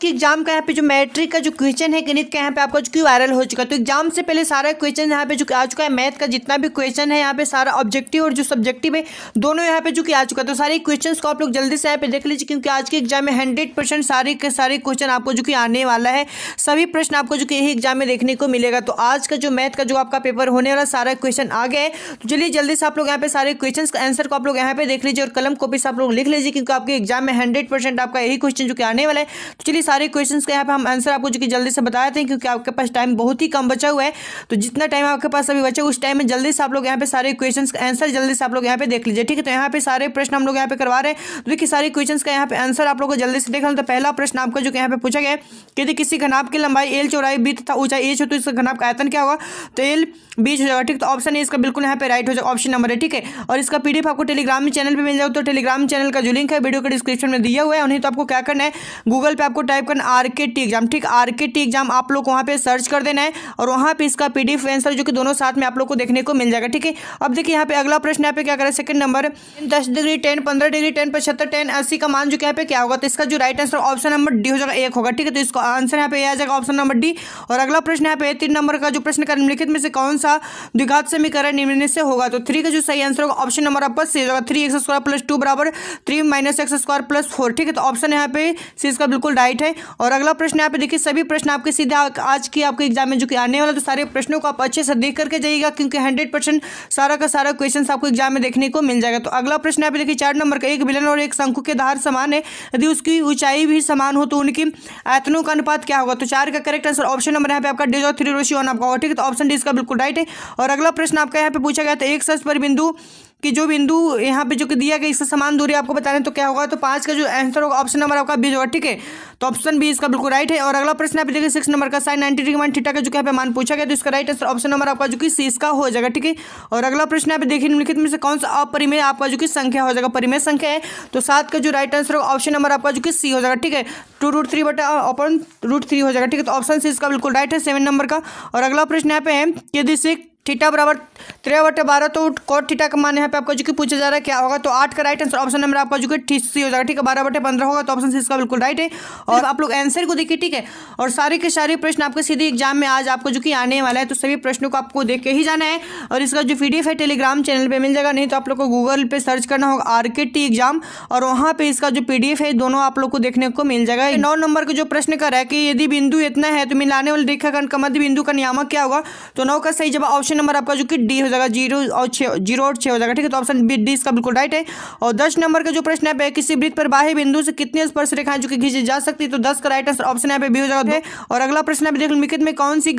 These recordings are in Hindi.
कि एग्जाम का यहाँ पे जो मैट्रिक का जो क्वेश्चन है गणित का यहाँ पे आपका जो वायरल हो चुका है। तो एग्जाम से पहले सारा क्वेश्चन यहाँ पे जो आ चुका है, मैथ का जितना भी क्वेश्चन है यहाँ पे सारा ऑब्जेक्टिव और जो सब्जेक्टिव है दोनों यहाँ पे जो आ चुका है। तो सारे क्वेश्चन को आप लोग जल्दी से यहाँ पे देख लीजिए, क्योंकि आज के एग्जाम में 100% सारे के सारे क्वेश्चन आपको जो आने वाला है। सभी प्रश्न आपको जो यही एग्जाम में देखने को मिलेगा। तो आज का जो मैथ का जो आपका पेपर होने वाला सारा क्वेश्चन आ गया है। तो चलिए जल्दी से आप लोग यहाँ पे सारे क्वेश्चन का आंसर को आप लोग यहाँ पे देख लीजिए और कलम कॉपी से आप लोग लिख लीजिए, क्योंकि आपके एग्जाम में 100% आपका यही क्वेश्चन जो आने वाला है। तो चलिए सारे क्वेश्चंस का यहाँ पे हम आंसर आपको जो जल्दी से बता देते हैं, क्योंकि आपके पास टाइम बहुत ही कम बचा हुआ है। तो जितना टाइम आपके पास अभी बचा उस टाइम में जल्दी से आप लोग यहाँ पे सारे क्वेश्चंस का आंसर जल्दी से आप लोग यहाँ पे देख लीजिए, ठीक है। तो यहाँ पे सारे प्रश्न हम लोग यहाँ पे करवा रहे हैं। तो देखिए सारे क्वेश्चंस का यहाँ पे आंसर आप लोग को जल्दी से देख लें। तो पहला प्रश्न आपका जो यहाँ पे पूछा गया है कि यदि किसी घनाभ की लंबाई एल, चौड़ाई बी तथा ऊंचाई एच हो तो इस घनाभ का आयतन क्या होगा। तो एल 20 हो जाएगा, ठीक। तो ऑप्शन ए इसका बिल्कुल यहाँ पे राइट हो जाएगा, ऑप्शन नंबर है, ठीक है। और इसका पीडीएफ आपको टेलीग्राम चैनल पे मिल जाएगा। तो टेलीग्राम चैनल का जो लिंक है वीडियो के डिस्क्रिप्शन में दिया हुआ है। उन्हें तो आपको क्या करना है, गूगल पे आपको टाइप करना आरकेटी एग्जाम, ठीक। आरकेटी एग्जाम आप लोग वहाँ पे सर्च कर देना है और वहाँ पे इसका पीडीएफ आंसर जो कि दोनों साथ में आप लोग को देखने को मिल जाएगा, ठीक है। अब देखिए यहाँ पे अगला प्रश्न यहाँ पे क्या करें, सेकंड नंबर 10 डिग्री 10 15 डिग्री 10 75 10 80 का मान जो यहाँ पे क्या होगा। तो इसका जो right answer option number D हो जाएगा, 1 होगा, ठीक है। तो इसका आंसर यहाँ पे आ जाएगा ऑप्शन नंबर डी। और अगला प्रश्न यहाँ पे 3 नंबर का जो प्रश्न का निम्नलिखित में से कौन सा द्विघात समीकरण निम्न से होगा। तो 3 का जो सही आंसर होगा ऑप्शन नंबर आपका सी होगा, 3x² + 2 बराबर 3 - x² + 4, ठीक है। तो ऑप्शन यहाँ पे सी इसका बिल्कुल राइट है। और अगला प्रश्न यहाँ पे देखिए सभी प्रश्न आपके सीधे आज की आपके एग्जाम में जो कि आने वाला। तो सारे प्रश्नों को आप अच्छे से देख करके जाइएगा, क्योंकि 100% सारा का सारा क्वेश्चन आपको एग्जाम में देखने को मिल जाएगा। तो अगला प्रश्न यहाँ पे देखिए 4 नंबर का, एक बेलन और एक शंकु के आधार समान है, यदि उसकी ऊंचाई भी समान हो तो उनकी आयतनों का अनुपात क्या होगा। तो 4 का करेक्ट आंसर ऑप्शन नंबर यहाँ पे आपका डी 3:1 आपका होगा, ठीक है। तो ऑप्शन डी इसका बिल्कुल राइट है। और अगला प्रश्न आपका यहाँ पे पूछा गया था एक सच पर बिंदु कि जो बिंदु यहाँ पे जो कि दिया गया इससे समान दूरी आपको बताना है तो क्या होगा। तो 5 का जो आंसर होगा ऑप्शन नंबर आपका बी होगा, ठीक है। तो ऑप्शन बी इसका बिल्कुल राइट है। और अगला प्रश्न आप देखिए 6 नंबर का साइन 90 डिग्री मान थीटा का जो यहाँ पे मान पूछा गया। तो इसका राइट आंसर ऑप्शन नंबर आपका जो कि सी इसका हो जाएगा, ठीक है। और अगला प्रश्न आप देखिए निम्नलिखित में से कौन सा अपरिमेय आपका जो कि संख्या हो जाएगा, परिमेय संख्या है। तो 7 का जो राइट आंसर होगा ऑप्शन नंबर आपका जो कि सी हो जाएगा, ठीक है। 2√3/√3 हो जाएगा, ठीक है। तो ऑप्शन सी इसका बिल्कुल राइट है 7 नंबर का। और अगला प्रश्न यहाँ पे है कि यदि सेक थीटा बराबर 13/12 तो कॉट थीटा का मान यहाँ पे आपका जो कि पूछा जा रहा है क्या होगा। तो 8 का राइट आंसर ऑप्शन नंबर आपका जो कि सी हो जाएगा, ठीक है। 12/15 होगा, तो ऑप्शन सी इसका बिल्कुल राइट है। और आप लोग आंसर को देखिए, ठीक है। और सारे के सारे प्रश्न आपके सीधे एग्जाम में आज आपको जो कि आने वाला है। तो सभी प्रश्नों को आपको देख के ही जाना है। और इसका जो पीडीएफ है टेलीग्राम चैनल पर मिल जाएगा, नहीं तो आप लोग को गूगल पे सर्च करना होगा आरकेटी एग्जाम, और वहाँ पे इसका जो पीडीएफ है दोनों आप लोग को देखने को मिल जाएगा। 9 नंबर का जो प्रश्न कर रहा है कि यदि बिंदु इतना है तो मिलाने वाले रेखाखंड का मध्य बिंदु का नियामक क्या होगा। तो 9 का सही जवाब ऑप्शन नंबर आपका जो कि डी हो जाएगा, 0 और 6 हो जाएगा, ठीक है। तो ऑप्शन बी डी इसका बिल्कुल राइट है। और 10 नंबर का जो प्रश्न है किसी वृत्त पर बाह्य बिंदु से कितनी स्पर्श रेखाएं जो कि खींची जा सकती है। तो 10 का राइट आंसर ऑप्शन यहाँ पे बी हो जाएगा। और अगला प्रश्न है देख निम्नलिखित में कौन सी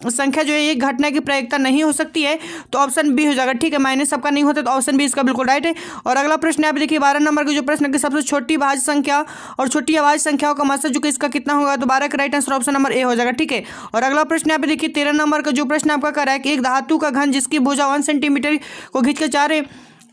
संख्या जो है एक घटना की प्रायिकता नहीं हो सकती है। तो ऑप्शन बी हो जाएगा, ठीक है। माइनस सबका नहीं होता, तो ऑप्शन बी इसका बिल्कुल राइट है। और अगला प्रश्न आप देखिए 12 नंबर का जो प्रश्न है सबसे छोटी भाज्य संख्या और छोटी अभाज्य संख्याओं का मतलब जो कि इसका कितना होगा। तो 12 का right answer option number A हो जाएगा, ठीक है। और अगला प्रश्न यहाँ पे देखिए 13 नंबर का जो प्रश्न आपका कर रहा है कि एक धातु का घन जिसकी भुजा 1 सेंटीमीटर को खींच के 4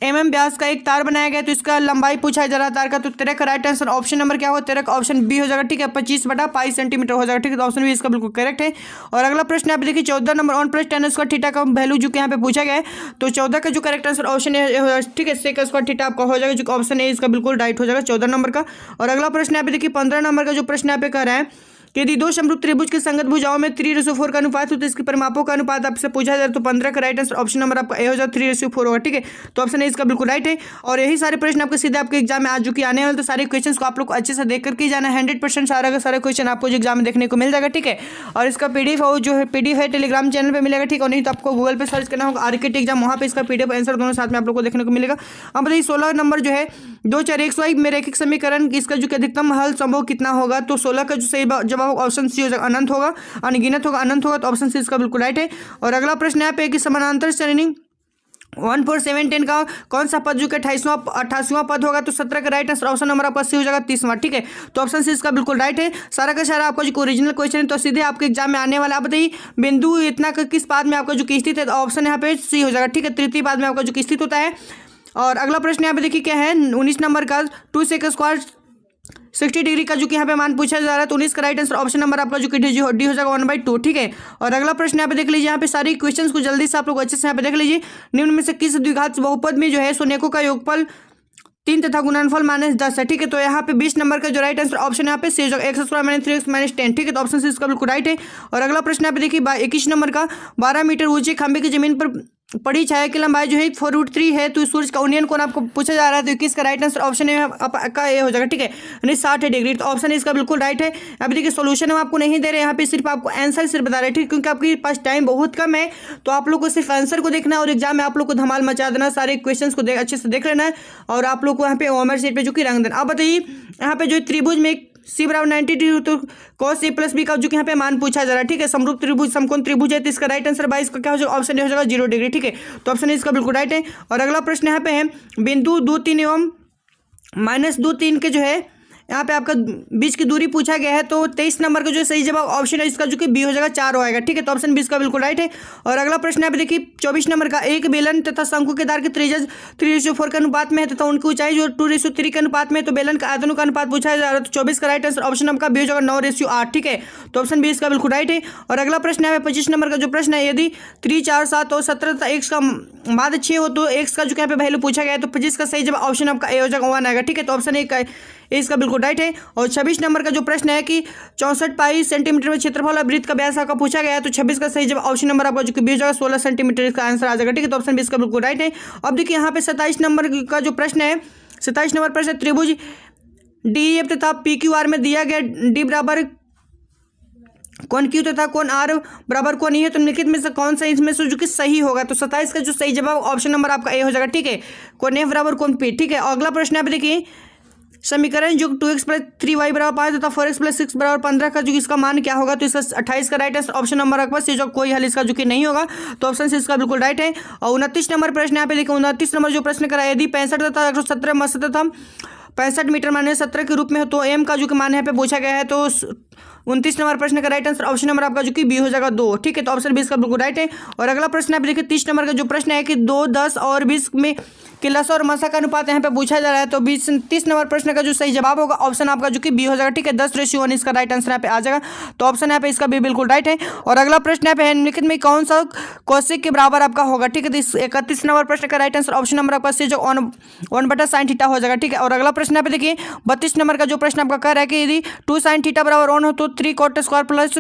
mm व्यास का एक तार बनाया गया, तो इसका लंबाई पूछा है जरा तार का। तो 13 का राइट आंसर ऑप्शन नंबर क्या होगा, 13 का ऑप्शन बी हो जाएगा, ठीक है। 25/π सेंटीमीटर हो जाएगा, ठीक है। तो ऑप्शन बी इसका बिल्कुल करेक्ट है। और अगला प्रश्न आप देखिए 14 नंबर 1 + tan² थीटा का वैल्यू जो कि यहाँ पे पूछा गया है। तो 14 का जो करेक्ट आंसर ऑप्शन है, ठीक है, sec² थीटा आपका हो जाएगा, जो ऑप्शन ए इसका बिल्कुल राइट हो जाएगा 14 नंबर का। और अगला प्रश्न आप देखिए 15 नंबर का जो प्रश्न यहाँ पे कर रहा है कि यदि 2 समरूप त्रिभुज के संगत भुजाओं में 3:4 का अनुपात हो तो इसके परिमापों का अनुपात आपसे पूछा जाए। तो 15 का राइट आंसर ऑप्शन नंबर आपका ए हो जाए, 3:4 होगा, ठीक है। तो ऑप्शन ए इसका बिल्कुल राइट है। और यही सारे प्रश्न आपके सीधे आपके एग्जाम में आज जो कि आने वाले। तो सारे क्वेश्चन को आप लोग अच्छे से देख करके जाना है। 100% सारा का सारा क्वेश्चन आपको जो एग्जाम में देखने को मिल जाएगा, ठीक है। और इसका पीडीएफ जो है पीडीएफ है टेलीग्राम चैनल पर मिलेगा, ठीक है। और नहीं तो आपको गूगल पे सर्च करना होगा आरकेटी एग्जाम, वहाँ पे इसका पीडीएफ आंसर दोनों साथ में आप लोग को देखने को मिलेगा। अब बताइए 16 नंबर जो है 2 4 1 1 में रैखिक समीकरण इसका जो अधिकतम हल संभव कितना होगा। तो 16 का जो सही जवाब ऑप्शन सी अनंत होगा, अनगिनत होगा, अनंत होगा। तो ऑप्शन सी इसका बिल्कुल राइट है। और अगला प्रश्न यहाँ पे कि समानांतर श्रेणी 1 4 7 10 का कौन सा पद जो कि 88वां पद होगा। तो 17 का राइट आंसर ऑप्शन नंबर आपका सी हो जाएगा, 30वां, ठीक है। तो ऑप्शन सी इसका बिल्कुल राइट है। सारा का सारा आपका जो ओरिजिनल क्वेश्चन है तो सीधे आपके एग्जाम में आने वाला। आप बताइए बिंदु इतना का किस पाद में आपका जो कि स्थित है। तो ऑप्शन यहाँ पे सी हो जाएगा, ठीक है, तृतीय पाद में आपका जो कि स्थित होता है। और अगला प्रश्न यहाँ पे देखिए क्या है 19 नंबर का 2 sec² 60 डिग्री का जो कि यहाँ पे मान पूछा जा रहा है। तो 19 का राइट आंसर ऑप्शन नंबर आपका जो कि डी हो जाएगा 1/2, ठीक है। और अगला प्रश्न यहाँ पे देख लीजिए, यहाँ पे सारी क्वेश्चंस को जल्दी से आप लोग अच्छे से यहाँ पे देख लीजिए। निम्न में से किस द्विघात बहुपद में जो है शून्यकों का योगफल 3 तथा गुणनफल -10 है। ठीक है, तो यहाँ पे 20 नंबर का जो राइट आंसर ऑप्शन यहाँ पे सी x² - 3x - 10। ठीक है, तो ऑप्शन सी इसका बिल्कुल राइट है। और अगला प्रश्न यहाँ पे देखिए 21 नंबर का 12 मीटर ऊंचे खंभे की जमीन पर पड़ी छाया की लंबाई जो है 4√3 है, तो सूरज का उन्नयन कोण आपको पूछा जा रहा है, तो 21 का राइट आंसर ऑप्शन है आपका ए हो जाएगा। ठीक है, यानी 60 डिग्री, तो ऑप्शन इसका बिल्कुल राइट है। अभी देखिए सोल्यूशन हम आपको नहीं दे रहे, यहाँ पे सिर्फ आपको आंसर सिर्फ बता रहे हैं। ठीक, क्योंकि आपके पास टाइम बहुत कम है, तो आप लोग को सिर्फ आंसर को देखना है और एग्जाम में आप लोग को धमाल मचा देना, सारे क्वेश्चन को अच्छे से देख लेना है और आप लोग को यहाँ पे ओमर सीट पे जो कि रंग देना। अब बताइए यहाँ पे जो त्रिभुज में C = 90 डिग्री, तो cos A + B का जो कि यहाँ पे मान पूछा जा रहा है। ठीक है, समरूप त्रिभुज समकोण त्रिभुज है, तो इसका राइट आंसर 22 का क्या हो जाएगा, ऑप्शन ए हो जाएगा 0 डिग्री। ठीक है, तो ऑप्शन इसका बिल्कुल राइट है। और अगला प्रश्न यहाँ पे है बिंदु 2, 3 एवं -2, 3 के जो है यहाँ पे आपका बीच की दूरी पूछा गया है, तो 23 नंबर का जो सही जवाब ऑप्शन है इसका जो कि बी हो जाएगा, 4 आएगा। ठीक है, तो ऑप्शन 20 का बिल्कुल राइट है। और अगला प्रश्न यहाँ पे देखिए 24 नंबर का एक बेलन तथा शंकु के दार की त्रिज्या 3:4 के अनुपात में है तथा उनकी ऊंचाई जो 2:3 के अनुपात में है, तो बेलन का आयतन का अनुपात पूछा जा रहा है, तो 24 का राइट आंसर ऑप्शन आपका बी हो जाएगा 9:8। ठीक है, तो ऑप्शन 20 का बिल्कुल राइट है। और अगला प्रश्न है 25 नंबर का जो प्रश्न है यदि 3, 4, 7 और 17 तथा x का माध्य 6 हो, तो x का जो यहाँ पे वैल्यू पूछा गया है, तो 25 का सही जवाब ऑप्शन आपका ए हो जाएगा 1 आएगा। ठीक है, तो ऑप्शन ए इसका बिल्कुल राइट है। और 26 नंबर का जो प्रश्न है कि 64 पाई सेंटीमीटर में क्षेत्रफल और वृत्त का व्यास आपका पूछा गया है, तो 26 का सही जवाब ऑप्शन नंबर आपका जो कि बी हो जाएगा 16 सेंटीमीटर इसका आंसर आ जाएगा। ठीक है, तो ऑप्शन 20 का बिल्कुल राइट है। अब देखिए यहाँ पे 27 नंबर का जो प्रश्न है, 27 नंबर प्रश्न त्रिभुज DEF तथा PQR में दिया गया डी बराबर कोण Q तथा कोण R बराबर कोण E है, तो निम्नलिखित में से कौन सा इसमें से जो कि सही होगा, तो 27 का जो सही जवाब ऑप्शन नंबर आपका ए हो जाएगा। ठीक है, कोण F बराबर कोण P। ठीक है, अगला प्रश्न यहाँ पे देखिए समीकरण जो 2x + 3y = 5 तथा 4x + 6 = 15 का जो इसका मान क्या होगा, तो इसका 28 का राइट आंसर ऑप्शन नंबर आपके पास जो कोई हल इसका जो कि नहीं होगा, तो ऑप्शन 6 इसका बिल्कुल राइट है। और 29 नंबर प्रश्न यहाँ पे देखिए 29 नंबर जो प्रश्न करा यदि 65 तथा 117 मत्स्य तथा 65 मीटर माने 17 के रूप में हो, तो m का जो कि मान यहाँ पे पूछा गया है, तो 29 नंबर प्रश्न का राइट आंसर ऑप्शन नंबर आपका जो कि बी हो जाएगा 2। ठीक है, तो ऑप्शन 20 का बिल्कुल राइट है। और अगला प्रश्न आप देखिए 30 नंबर का जो प्रश्न है कि 2, 10 और 20 में कि लसा और मसा का अनुपात यहाँ पे पूछा जा रहा है, तो 30 नंबर प्रश्न का जो सही जवाब होगा ऑप्शन आपका जो कि बी हो जाएगा। ठीक है, 10:1 इसका राइट आंसर यहाँ पे आ जाएगा, तो ऑप्शन यहाँ पे इसका भी बिल्कुल राइट है। और अगला प्रश्न यहाँ पे है निम्नलिखित में कौन सा कोसेक के बराबर आपका होगा। ठीक है, तो 31 नंबर प्रश्न का राइट आंसर ऑप्शन नंबर आपका जो 1/sin थीटा हो जाएगा। ठीक है, और अगला प्रश्न यहाँ पे देखिए 32 नंबर का जो प्रश्न आपका कह रहा है कि यदि 2sin थीटा = 1 हो, तो 3 cot square plus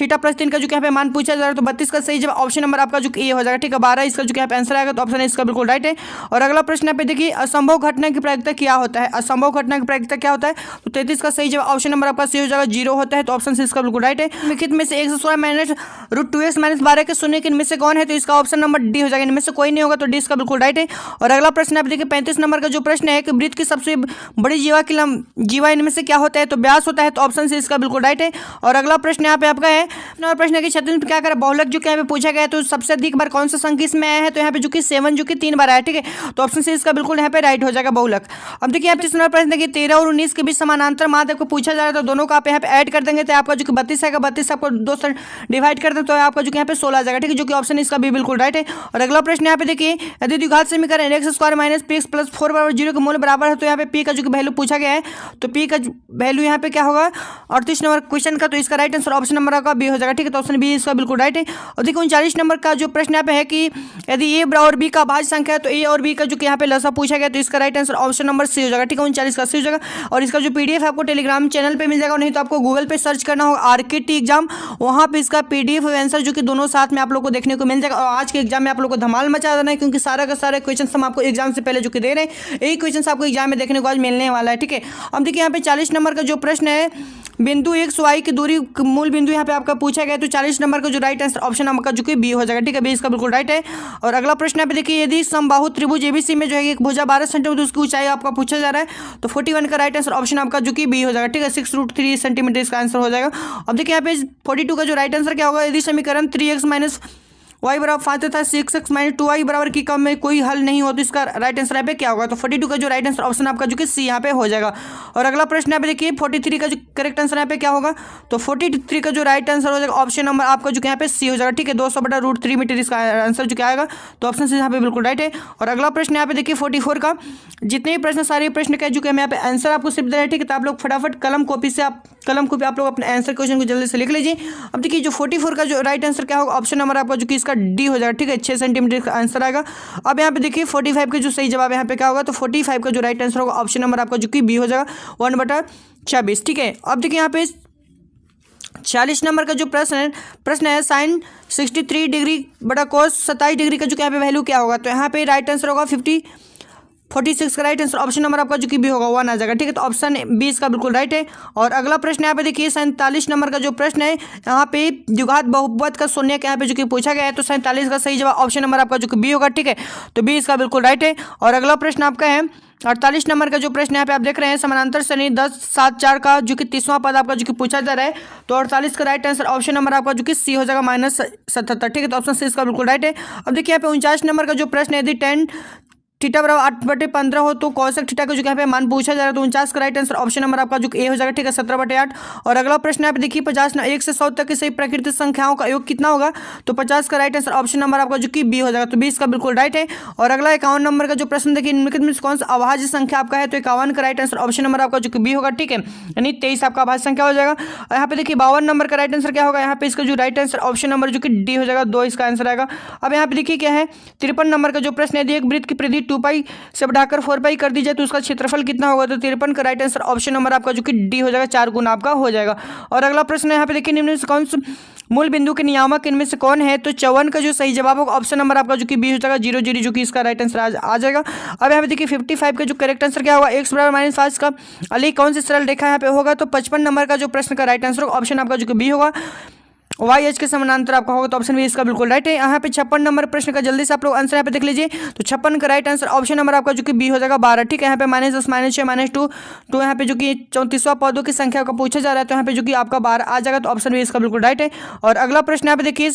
theta plus 3 का जो यहाँ पे मान पूछा जा रहा है, तो 32 का सही जवाब ऑप्शन नंबर आपका जो ए हो जाएगा। ठीक है, 12 इसका जो यहाँ पे आंसर आएगा, तो ऑप्शन इसका बिल्कुल राइट है। और अगला प्रश्न यहाँ पे देखिए असंभव घटना की प्रायिकता क्या होता है, असंभव घटना की प्रायिकता क्या होता है, तो 33 का सही जवाब ऑप्शन नंबर आपका सी हो जाएगा 0 होता है, तो ऑप्शन सी इसका बिल्कुल राइट है। निम्नलिखित में से 116 - √2x - 12 के शून्य के इनमें से कौन है, तो इसका ऑप्शन नंबर डी हो जाएगा, इनमें से कोई नहीं होगा, तो डी इसका बिल्कुल राइट है। और अगला प्रश्न आप देखिए 35 नंबर का जो प्रश्न है कि वृत्त की सबसे बड़ी जीवा इनमें से क्या होता है, तो व्यास होता है, तो ऑप्शन सी इसका बिल्कुल राइट है। और अगला प्रश्न यहाँ पे आपका है प्रश्न की छत्तीस क्या करें बहुलक जो यहाँ पे पूछा गया है, तो सबसे अधिक बार कौन सा संख्या इसमें आया है, तो यहाँ पे जो कि 7 जो कि 3 बार आया। ठीक है, तो ऑप्शन सी इसका बिल्कुल यहाँ पे राइट हो जाएगा बहुलक। अब देखिए आप 30 नंबर प्रश्न देखिए 13 और 19 के बीच समानांतर माध्य को पूछा जा रहा है, तो दोनों को आप यहाँ पे ऐड कर देंगे, तो आपका जो कि 32 आएगा, 32 आपको 2 से डिवाइड कर दें, तो आपका जो कि यहाँ पे 16 आ जाएगा। ठीक है, जो कि ऑप्शन इसका भी बिल्कुल राइट है। और अगला प्रश्न यहाँ पे देखिए यदि द्विघात समीकरण x² - px + 4 = 0 के मूल्य बराबर है, तो यहाँ पे p का जो कि वैल्यू पूछा गया है, तो p का वैल्यू यहाँ पे क्या होगा 38 नंबर क्वेश्चन का, तो इसका राइट आंसर ऑप्शन नंबर का बी हो जाएगा। ठीक है, तो ऑप्शन बी इसका बिल्कुल राइट है। और देखिए 39 नंबर का जो प्रश्न यहाँ पे है कि यदि ए और बी का भाज्य संख्या है, तो ए और बी का जो कि यहाँ पे लसा पूछा गया, तो इसका right answer option number C हो जाएगा। ठीक है, 39 का सी हो जाएगा। और इसका जो पीडीएफ आपको टेलीग्राम चैनल पे मिल जाएगा, नहीं तो आपको गूगल पे सर्च करना होगा RKT एग्जाम, वहाँ पे इसका पीडीएफ आंसर जो कि दोनों साथ में आप लोग को देखने को मिल जाएगा। और आज के एग्जाम में आप लोग को धमाल मचा देना है, क्योंकि सारा का सारे क्वेश्चन हम आपको एग्जाम से पहले जो कि दे रहे हैं, यही क्वेश्चन आपको एग्जाम में देखने को आज मिलने वाला है। ठीक है, अब देखिए यहाँ पे 40 नंबर का जो प्रश्न है बिंदु x y की दूरी मूल बिंदु यहाँ पे आपका पूछा गया, तो 40 नंबर का जो राइट आंसर ऑप्शन आपका जो कि बी हो जाएगा। ठीक है, बी इसका बिल्कुल राइट है। और अगला प्रश्न यहाँ पे देखिए यदि समबाहु त्रिभुज ABC में जो है एक भुजा 12 सेंटीमीटर उसकी ऊंचाई आपका पूछा जा रहा है, तो 41 का राइट आंसर ऑप्शन आपका जो कि बी हो जाएगा। ठीक है, 6√3 सेंटीमीटर इसका आंसर हो जाएगा। अब देखिए यहाँ पे 42 का जो राइट आंसर क्या होगा, यदि समीकरण 3x - y = 5 तथा 6x - 2y बराबर की कम में कोई हल नहीं हो, तो इसका राइट आंसर यहाँ पे क्या होगा, तो 42 का जो राइट आंसर ऑप्शन आपका जो कि सी यहाँ पे हो जाएगा। और अगला प्रश्न यहाँ पे देखिए 43 का जो करेक्ट आंसर यहाँ पे क्या होगा, तो 43 का जो राइट आंसर हो जाएगा ऑप्शन नंबर आपका जो कि यहाँ पे सी हो जाएगा। ठीक है, 200/√3 मीटर इसका आंसर जो क्या आएगा, तो ऑप्शन सी यहाँ पे बिल्कुल राइट है। और अगला प्रश्न यहाँ पे देखिए 44 का जितने भी प्रश्न सारे प्रश्न कह चुके हैं, मैं यहाँ पे आंसर आपको सिर्फ दे रहा है। ठीक है, तो आप लोग फटाफट कलम कॉपी आप लोग अपने आंसर क्वेश्चन को जल्दी से लिख लीजिए। अब देखिए जो 44 का जो राइट आंसर क्या होगा, ऑप्शन नंबर आपका जो कि इसका डी हो जाएगा, ठीक है, 6 सेंटीमीटर का आंसर आएगा। अब यहाँ पे देखिए 45 का जो सही जवाब यहाँ पे क्या होगा, तो 45 का जो राइट आंसर होगा ऑप्शन नंबर आपका जो कि बी हो जाएगा, 1/26, ठीक है। अब देखिए यहाँ पे 40 नंबर का जो प्रश्न है साइन 63 डिग्री बटा कोस 27 डिग्री का जो यहाँ पे वैल्यू क्या होगा, तो यहाँ पे राइट आंसर होगा 46 का राइट आंसर ऑप्शन नंबर आपका जो कि बी होगा, 1 आ जाएगा, ठीक है। तो ऑप्शन बी इसका बिल्कुल राइट है। और अगला प्रश्न यहाँ पे देखिए 47 नंबर का जो प्रश्न है, यहाँ पे द्विघात बहुपद का शून्य यहाँ पे जो कि पूछा गया है, तो 47 का सही जवाब ऑप्शन नंबर आपका जो कि बी होगा, ठीक है। तो बी इसका बिल्कुल राइट है। और अगला प्रश्न आपका है 48 नंबर का जो प्रश्न यहाँ पे आप देख रहे हैं, समानांतर श्रेणी 10 7 4 का जो कि 30वां पद आपका जो कि पूछा जा रहा है, तो 48 का राइट आंसर ऑप्शन नंबर आपका जो कि सी हो जाएगा, -77, ठीक है। तो ऑप्शन सी इसका बिल्कुल राइट है। अब देखिए यहाँ पे 49 नंबर का जो प्रश्न है, यदि tan थीटा बराबर 8/15 हो तो cosec थीटा का जो यहाँ पे मान पूछा जा रहा है, तो 49 का राइट आंसर ऑप्शन नंबर आपका जो ए हो जाएगा, ठीक है, 17/8। और अगला प्रश्न यहाँ पे देखिए 50 1 से 100 तक की सही प्राकृतिक संख्याओं का योग कितना होगा, तो 50 का राइट आंसर ऑप्शन नंबर आपका जो कि बी हो जाएगा, तो बी इसका बिल्कुल राइट है। और अगला 51 नंबर का जो प्रश्न देखिए निम्नलिखित में कौन सा अभाज्य संख्या आपका है, तो 51 का राइट आंसर ऑप्शन नंबर आपका जो कि बी होगा, ठीक है, यानी 23 आपका अभाज्य संख्या हो जाएगा। और यहाँ पे देखिए 52 नंबर का राइट आंसर क्या होगा, यहाँ पे इसका जो राइट आंसर ऑप्शन नंबर जो कि डी हो जाएगा, 2 इसका आंसर आएगा। अब यहाँ पे देखिए क्या है 53 नंबर का जो प्रश्न है, एक वृत्त की परिधि 2π से बढ़ाकर 4π कर दी जाए तो उसका क्षेत्रफल कितना होगा, तो 53 का राइट आंसर ऑप्शन नंबर आपका जो कि डी हो जाएगा, 4 गुना आपका हो जाएगा। और अगला प्रश्न यहाँ पे देखिए निम्न से कौन से मूल बिंदु के नियामक इनमें से कौन है, तो 54 का जो सही जवाब होगा ऑप्शन नंबर आपका जो कि बी हो जाएगा, 0 0 जो कि इसका राइट आंसर आ जाएगा। अब यहाँ पे देखिए 55 का जो करेक्ट आंसर क्या होगा, x = -5 का अली कौन सी सरल रेखा यहाँ पे होगा, तो 55 नंबर का जो प्रश्न का राइट आंसर होगा ऑप्शन आपका जो कि बी होगा, YH के समानांतर आपका होगा, तो ऑप्शन बी इसका बिल्कुल राइट है। यहाँ पे 56 नंबर प्रश्न का जल्दी से आप लोग आंसर यहाँ पे देख लीजिए, तो 56 का राइट आंसर ऑप्शन नंबर आपका जो कि बी हो जाएगा, 12, ठीक है। यहाँ पे -10 -6 -2 तो यहाँ पे जो कि 34वां पदों की संख्या का पूछा जा रहा है, तो यहाँ पे जो कि आपका 12 आ जाएगा, तो ऑप्शन बी इसका बिल्कुल राइट है। और अगला प्रश्न यहाँ पे देखिए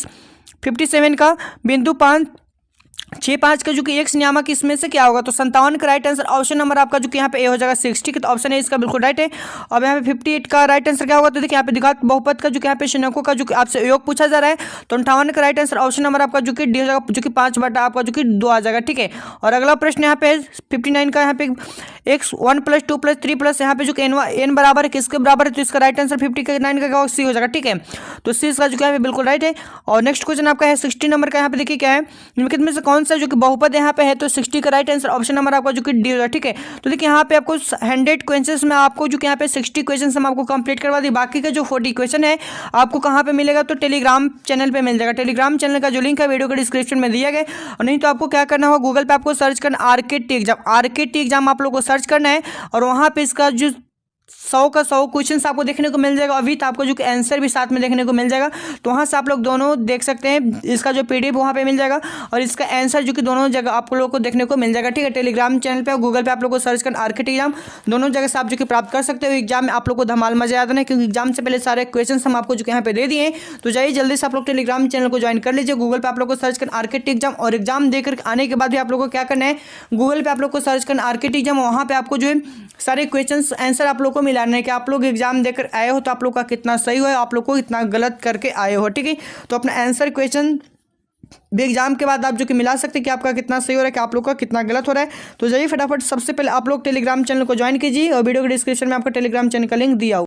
57 का बिंदु 5 का जो कि x नियामक इसमें से क्या होगा, तो 57 का राइट आंसर ऑप्शन नंबर आपका जो कि यहाँ पे ए हो जाएगा, 6, ठीक है। तो ऑप्शन ए इसका बिल्कुल राइट है। अब यहाँ पे 58 का राइट आंसर क्या होगा, तो देखिए यहाँ पे द्विघात बहुपद का जो कि यहाँ पे शून्यकों का जो कि आपसे योग पूछा जा रहा है, तो 58 का राइट आंसर ऑप्शन नंबर आपका जो कि डी हो जाएगा, जो कि 5 बटा आपका जो कि 2 आ जाएगा, ठीक है। और अगला प्रश्न यहाँ पे 59 का यहाँ पे x 1 + 2 + 3 यहाँ पे जो कि n बराबर है किसके बराबर है, तो इसका राइट आंसर 59 का सी हो जाएगा, ठीक है। तो सी इसका जो कि यहाँ पे बिल्कुल राइट है। और नेक्स्ट क्वेश्चन आपका है 60 नंबर का, यहाँ पे देखिए क्या है निम्नलिखित में से कौन सा जो कि बहुपद यहाँ पे है, तो 60 का राइट आंसर ऑप्शन नंबर आपका जो कि डी होगा, ठीक है। तो देखिए यहाँ पे आपको 100 क्वेश्चंस में आपको जो कि यहाँ पे 60 क्वेश्चंस हम आपको कंप्लीट करवा दी, बाकी का जो 40 क्वेश्चन है आपको कहाँ पे मिलेगा, तो टेलीग्राम चैनल पे मिल जाएगा। टेलीग्राम चैनल का जो लिंक है वीडियो के डिस्क्रिप्शन में दिया गया, और नहीं तो आपको क्या करना होगा, गूगल पे आपको सर्च करना आरकेटी एग्जाम आप लोग को सर्च करना है, और वहाँ पे इसका जो 100 का 100 क्वेश्चन आपको देखने को मिल जाएगा, अभी तो आपको जो आंसर भी साथ में देखने को मिल जाएगा, तो वहाँ से आप लोग दोनों देख सकते हैं। इसका जो PDF वहाँ पे मिल जाएगा, और इसका आंसर जो कि दोनों जगह आप लोगों को देखने को मिल जाएगा, ठीक है। टेलीग्राम चैनल पे और गूगल पे आप लोग को सर्च करना आरकेटी एग्जाम, दोनों जगह से आप जो कि प्राप्त कर सकते हो। एग्जाम में आप लोग को धमाल मजा आता है, क्योंकि एग्जाम से पहले सारे क्वेश्चन हम आपको जो यहाँ पे दे दिए। तो जाइए जल्दी से आप लोग टेलीग्राम चैनल को ज्वाइन कर लीजिए। गूगल पे आप लोग को सर्च करना आरकेटी एग्जाम, और एग्जाम देकर आने के बाद भी आप लोग को क्या करना है, गूगल पे आप लोग को सर्च करना आरकेटी एग्जाम, वहाँ पे आपको जो है सारे क्वेश्चन आंसर आप लोग को मिलाना है कि आप लोग एग्जाम देकर आए हो तो आप लोग का कितना सही हो, आप लोग को कितना गलत करके आए हो, ठीक है। तो अपना आंसर क्वेश्चन भी एग्जाम के बाद आप जो कि मिला सकते हैं कि आपका कितना सही हो रहा है, कि आप लोग का कितना गलत हो रहा है। तो जाइए फटाफट सबसे पहले आप लोग टेलीग्राम चैनल को ज्वाइन कीजिए, और वीडियो के डिस्क्रिप्शन में आपको टेलीग्राम चैनल का लिंक दिया हो।